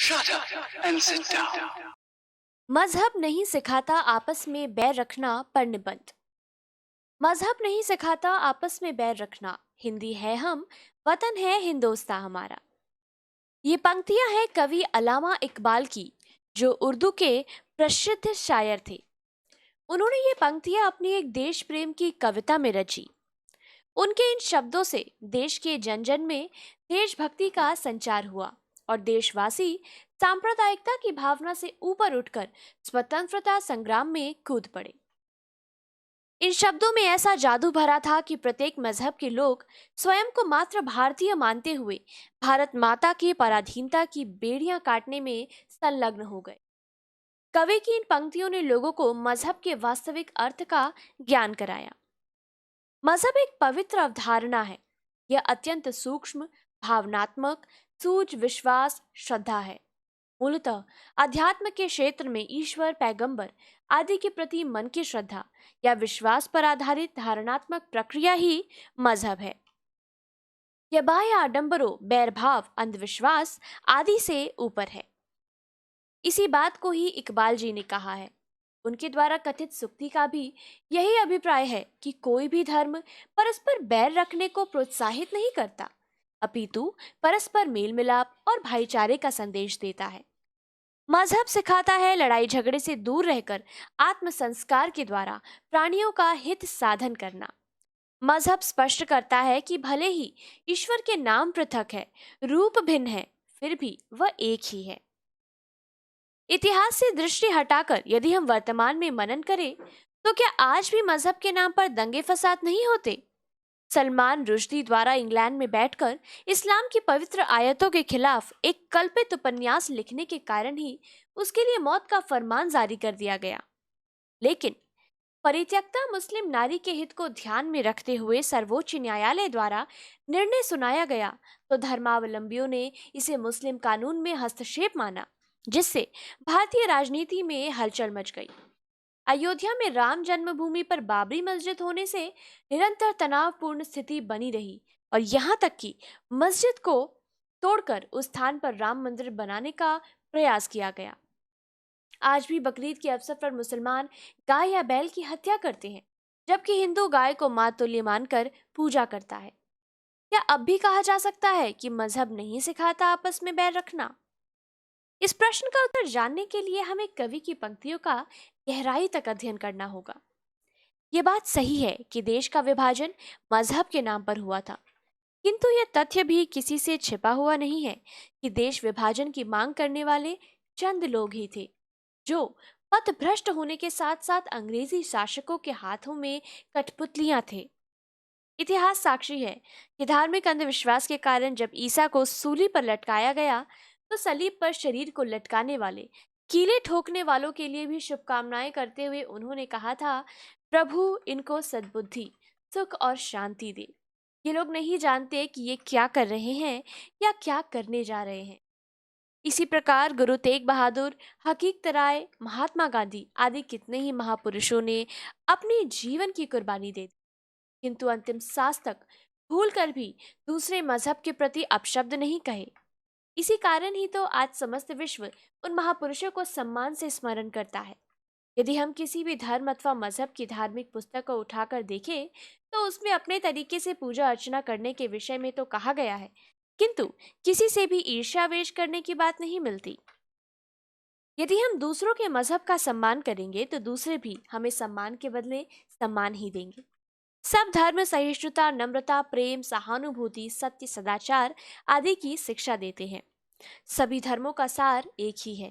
Shut up and sit down. मजहब नहीं सिखाता आपस में बैर रखना पर निबंध। मजहब नहीं सिखाता आपस में बैर रखना, हिंदी है हम, वतन है हिंदोस्तां हमारा। ये पंक्तियां हैं कवि अल्लामा इकबाल की, जो उर्दू के प्रसिद्ध शायर थे। उन्होंने ये पंक्तियां अपनी एक देश प्रेम की कविता में रची। उनके इन शब्दों से देश के जन जन में देशभक्ति का संचार हुआ और देशवासी सांप्रदायिकता की भावना से ऊपर उठकर स्वतंत्रता संग्राम में कूद पड़े। इन शब्दों में ऐसा जादू भरा था कि प्रत्येक मजहब के लोग स्वयं को मात्र भारतीय मानते हुए भारत माता की पराधीनता की बेड़ियां काटने में संलग्न हो गए। कवि की इन पंक्तियों ने लोगों को मजहब के वास्तविक अर्थ का ज्ञान कराया। मजहब एक पवित्र अवधारणा है। यह अत्यंत सूक्ष्म, भावनात्मक, सूझ, विश्वास, श्रद्धा है। मूलतः अध्यात्म के क्षेत्र में ईश्वर, पैगंबर आदि के प्रति मन की श्रद्धा या विश्वास पर आधारित धारणात्मक प्रक्रिया ही मजहब है। यह बाह्य आडंबरों, बैरभाव, अंधविश्वास आदि से ऊपर है। इसी बात को ही इकबाल जी ने कहा है। उनके द्वारा कथित सूक्ति का भी यही अभिप्राय है कि कोई भी धर्म परस्पर बैर रखने को प्रोत्साहित नहीं करता, अपितु परस्पर मेल मिलाप और भाईचारे का संदेश देता है। मजहब सिखाता है लड़ाई झगड़े से दूर रहकर आत्म संस्कार के द्वारा प्राणियों का हित साधन करना। मजहब स्पष्ट करता है कि भले ही ईश्वर के नाम पृथक है, रूप भिन्न है, फिर भी वह एक ही है। इतिहास से दृष्टि हटाकर यदि हम वर्तमान में मनन करें तो क्या आज भी मजहब के नाम पर दंगे फसाद नहीं होते? सलमान रुश्दी द्वारा इंग्लैंड में बैठकर इस्लाम की पवित्र आयतों के खिलाफ एक कल्पित उपन्यास लिखने के कारण ही उसके लिए मौत का फरमान जारी कर दिया गया। लेकिन परित्यक्ता मुस्लिम नारी के हित को ध्यान में रखते हुए सर्वोच्च न्यायालय द्वारा निर्णय सुनाया गया तो धर्मावलंबियों ने इसे मुस्लिम कानून में हस्तक्षेप माना, जिससे भारतीय राजनीति में हलचल मच गई। अयोध्या में राम जन्मभूमि पर बाबरी मस्जिद होने से निरंतर तनावपूर्ण स्थिति बनी रही और यहाँ तक कि मस्जिद को तोड़कर उस स्थान पर राम मंदिर बनाने का प्रयास किया गया। आज भी बकरीद के अवसर पर मुसलमान गाय या बैल की हत्या करते हैं, जबकि हिंदू गाय को मां तुल्य मानकर पूजा करता है। क्या अब भी कहा जा सकता है कि मजहब नहीं सिखाता आपस में बैर रखना? इस प्रश्न का उत्तर जानने के लिए हमें कवि की पंक्तियों का गहराई तक अध्ययन करना होगा। ये बात सही है कि देश का विभाजन मजहब के नाम पर हुआ था, किंतु यह तथ्य भी किसी से छिपा हुआ नहीं है कि देश विभाजन की मांग करने वाले चंद लोग ही थे, जो पथभ्रष्ट होने के साथ साथ अंग्रेजी शासकों के हाथों में कठपुतलियां थे। इतिहास साक्षी है कि धार्मिक अंधविश्वास के कारण जब ईसा को सूली पर लटकाया गया तो सलीब पर शरीर को लटकाने वाले, कीले ठोकने वालों के लिए भी शुभकामनाएं करते हुए उन्होंने कहा था, प्रभु इनको सद्बुद्धि, सुख और शांति दे। ये लोग नहीं जानते कि ये क्या कर रहे हैं या क्या करने जा रहे हैं। इसी प्रकार गुरु तेग बहादुर, हकीकत राय, महात्मा गांधी आदि कितने ही महापुरुषों ने अपने जीवन की कुर्बानी दे दी, किंतु अंतिम सांस तक भूल कर भी दूसरे मजहब के प्रति अपशब्द नहीं कहे। इसी कारण ही तो आज समस्त विश्व उन महापुरुषों को सम्मान से स्मरण करता है। यदि हम किसी भी धर्म अथवा मजहब की धार्मिक पुस्तक को उठाकर देखें तो उसमें अपने तरीके से पूजा अर्चना करने के विषय में तो कहा गया है, किंतु किसी से भी ईर्ष्यावेश करने की बात नहीं मिलती। यदि हम दूसरों के मजहब का सम्मान करेंगे तो दूसरे भी हमें सम्मान के बदले सम्मान ही देंगे। सब धर्म सहिष्णुता, नम्रता, प्रेम, सहानुभूति, सत्य, सदाचार आदि की शिक्षा देते हैं। सभी धर्मों का सार एक ही है।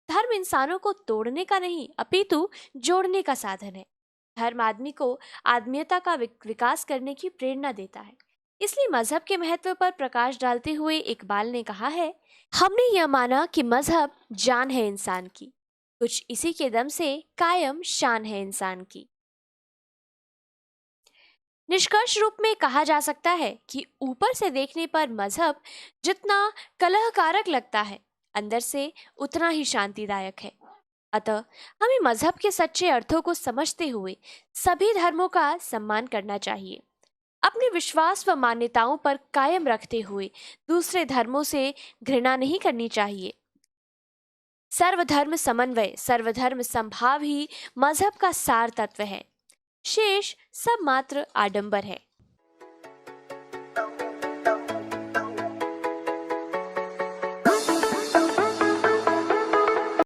धर्म इंसानों को तोड़ने का नहीं अपितु जोड़ने का साधन है। धर्म आदमी को आत्मीयता का विकास करने की प्रेरणा देता है। इसलिए मजहब के महत्व पर प्रकाश डालते हुए इकबाल ने कहा है, हमने यह माना कि मजहब जान है इंसान की, कुछ इसी के दम से कायम शान है इंसान की। निष्कर्ष रूप में कहा जा सकता है कि ऊपर से देखने पर मजहब जितना कलहकारक लगता है, अंदर से उतना ही शांतिदायक है। अतः हमें मजहब के सच्चे अर्थों को समझते हुए सभी धर्मों का सम्मान करना चाहिए। अपने विश्वास व मान्यताओं पर कायम रखते हुए दूसरे धर्मों से घृणा नहीं करनी चाहिए। सर्वधर्म समन्वय, सर्वधर्म संभाव ही मजहब का सार तत्व है। शेष सब मात्र आडंबर है।